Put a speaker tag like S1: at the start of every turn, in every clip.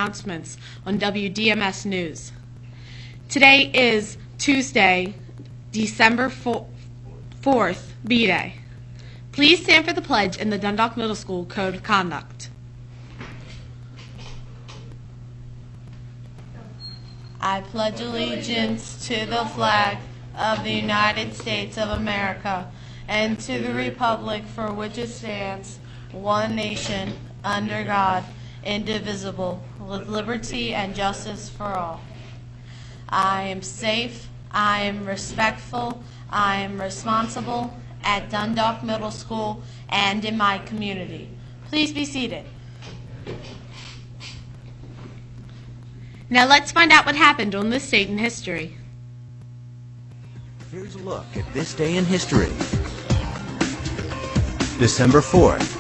S1: announcements on WDMS News. Today is Tuesday, December 4th, B-Day. Please stand for the pledge in the Dundalk Middle School Code of Conduct. I pledge allegiance to the flag of the United States of America and to the republic for which it stands, one nation, under God, indivisible, with liberty and justice for all. I am safe, I am respectful, I am responsible at Dundalk Middle School and in my community. Please be seated. Now let's find out what happened on this date in history.
S2: Here's a look at this day in history. December 4th.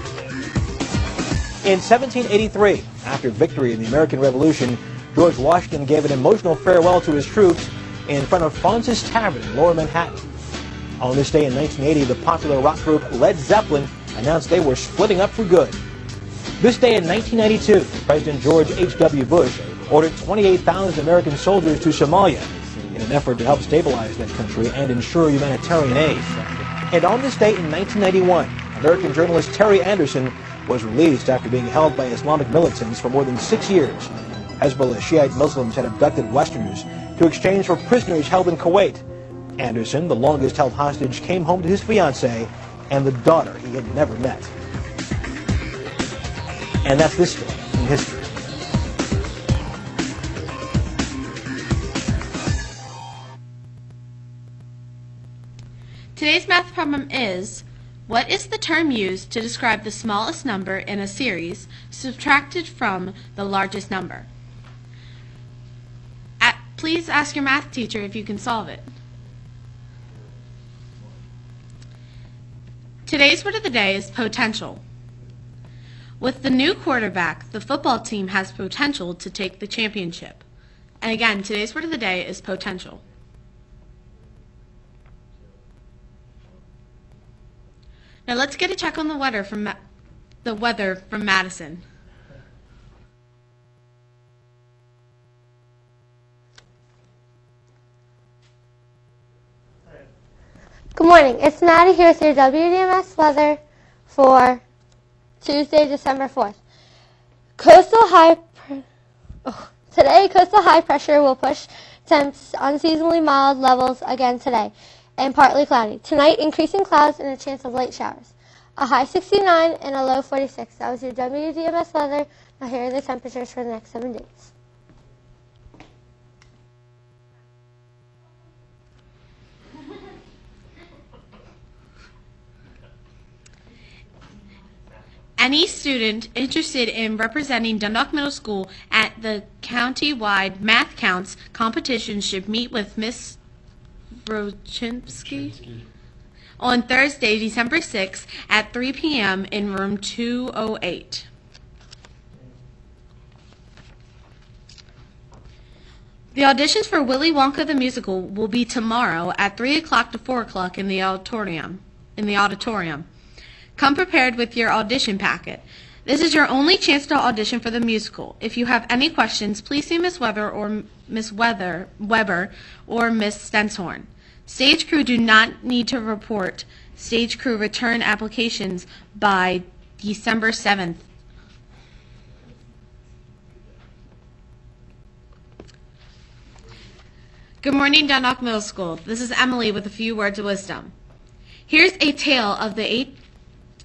S3: In 1783, after victory in the American Revolution, George Washington gave an emotional farewell to his troops in front of Francis Tavern in Lower Manhattan. On this day in 1980, the popular rock group Led Zeppelin announced they were splitting up for good. This day in 1992, President George H.W. Bush ordered 28,000 American soldiers to Somalia in an effort to help stabilize that country and ensure humanitarian aid. And on this day in 1991, American journalist Terry Anderson was released after being held by Islamic militants for more than 6 years. Hezbollah Shiite Muslims had abducted Westerners to exchange for prisoners held in Kuwait. Anderson, the longest held hostage, came home to his fiancée and the daughter he had never met. And that's this day in history.
S1: Today's math problem is, what is the term used to describe the smallest number in a series subtracted from the largest number? Please ask your math teacher if you can solve it. Today's word of the day is potential. With the new quarterback, the football team has potential to take the championship. And again, today's word of the day is potential. Now let's get a check on the weather from Madison.
S4: Good morning. It's Maddie here with your WDMS weather for Tuesday, December 4th. Today, coastal high pressure will push temps unseasonably mild levels again today, and partly cloudy. Tonight, increasing clouds and a chance of light showers. A high 69 and a low 46. That was your WDMS weather. Now here are the temperatures for the next 7 days.
S1: Any student interested in representing Dundalk Middle School at the county-wide Math Counts competition should meet with Miss Brochinsky on Thursday, December 6th at 3 p.m. in room 208. The auditions for Willy Wonka the Musical will be tomorrow at 3 o'clock to 4 o'clock in the auditorium. Come prepared with your audition packet. This is your only chance to audition for the musical. If you have any questions, please see Miss Weber or Miss Weber or Miss Stenshorn. Stage crew do not need to report stage crew return applications by December 7th. Good morning, Dundalk Middle School. This is Emily with a few words of wisdom. Here's a tale of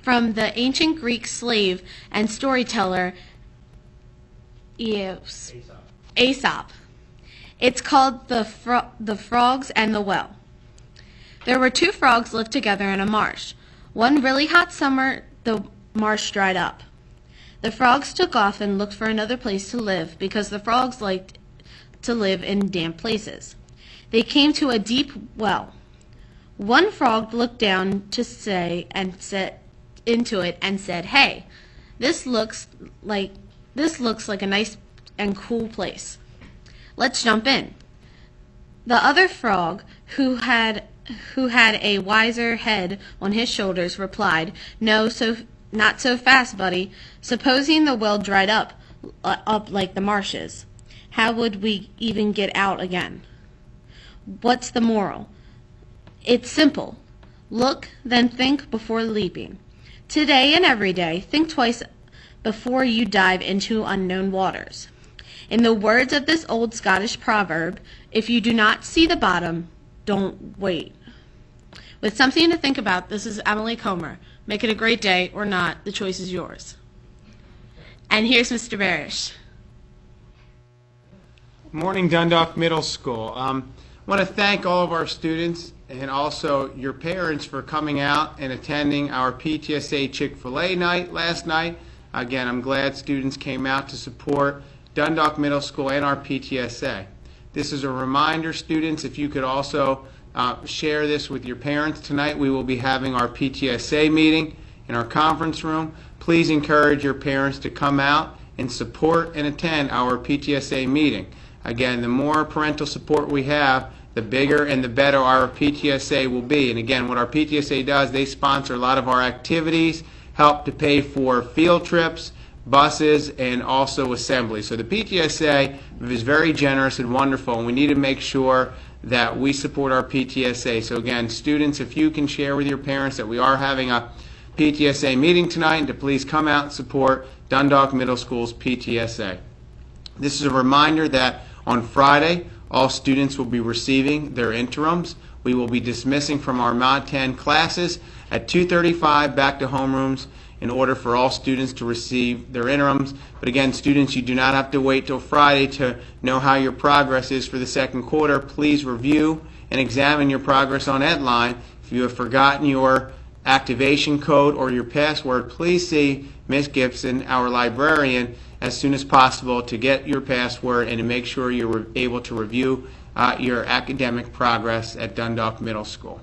S1: from the ancient Greek slave and storyteller Aesop. It's called the Frogs and the Well. There were 2 frogs lived together in a marsh. One really hot summer, the marsh dried up. The frogs took off and looked for another place to live because the frogs liked to live in damp places. They came to a deep well. One frog looked down into it and said, "Hey, this looks like a nice and cool place. Let's jump in." The other frog, who had a wiser head on his shoulders, replied, "No, not so fast, buddy. Supposing the well dried up, up like the marshes. How would we even get out again? What's the moral? It's simple. Look, then think before leaping. Today and every day, think twice before you dive into unknown waters. In the words of this old Scottish proverb, if you do not see the bottom, don't wait. With something to think about, this is Emily Comer. Make it a great day or not, the choice is yours. And here's Mr. Barish.
S5: Morning, Dundalk Middle School. I want to thank all of our students and also your parents for coming out and attending our PTSA Chick-fil-A night last night. Again, I'm glad students came out to support Dundalk Middle School and our PTSA. This is a reminder, students, if you could also share this with your parents tonight. We will be having our PTSA meeting in our conference room. Please encourage your parents to come out and support and attend our PTSA meeting. Again, the more parental support we have, the bigger and the better our PTSA will be. And again, what our PTSA does, they sponsor a lot of our activities, help to pay for field trips, buses, and also assembly. So the PTSA is very generous and wonderful, and we need to make sure that we support our PTSA. So again, students, if you can share with your parents that we are having a PTSA meeting tonight, and to please come out and support Dundalk Middle School's PTSA. This is a reminder that on Friday, all students will be receiving their interims. We will be dismissing from our Mod 10 classes at 2:35 back to homerooms in order for all students to receive their interims. But again, students, you do not have to wait till Friday to know how your progress is for the second quarter. Please review and examine your progress on Edline. If you have forgotten your activation code or your password, please see Ms. Gibson, our librarian, as soon as possible to get your password and to make sure you're able to review your academic progress at Dundalk Middle School.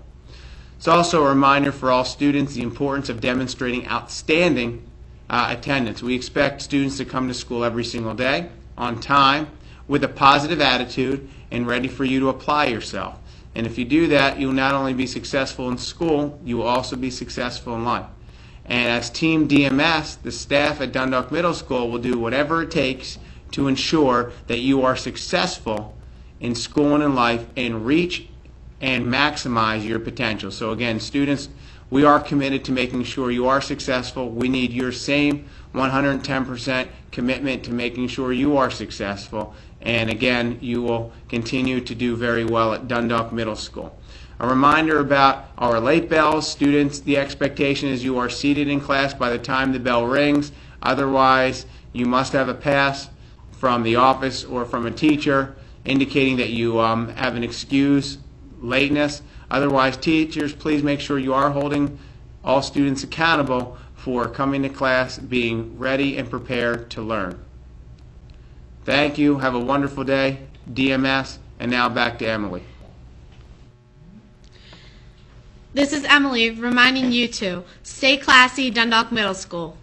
S5: It's also a reminder for all students the importance of demonstrating outstanding attendance. We expect students to come to school every single day, on time, with a positive attitude, and ready for you to apply yourself. And if you do that, you'll not only be successful in school, you will also be successful in life. And as Team DMS, the staff at Dundalk Middle School will do whatever it takes to ensure that you are successful in school and in life and reach and maximize your potential. So again, students, we are committed to making sure you are successful. We need your same 110% commitment to making sure you are successful. And again, you will continue to do very well at Dundalk Middle School. A reminder about our late bells. Students, the expectation is you are seated in class by the time the bell rings. Otherwise, you must have a pass from the office or from a teacher indicating that you have an excuse lateness. Otherwise, teachers, please make sure you are holding all students accountable for coming to class, being ready and prepared to learn. Thank you. Have a wonderful day, DMS. And now back to Emily.
S1: This is Emily reminding you to stay classy, Dundalk Middle School.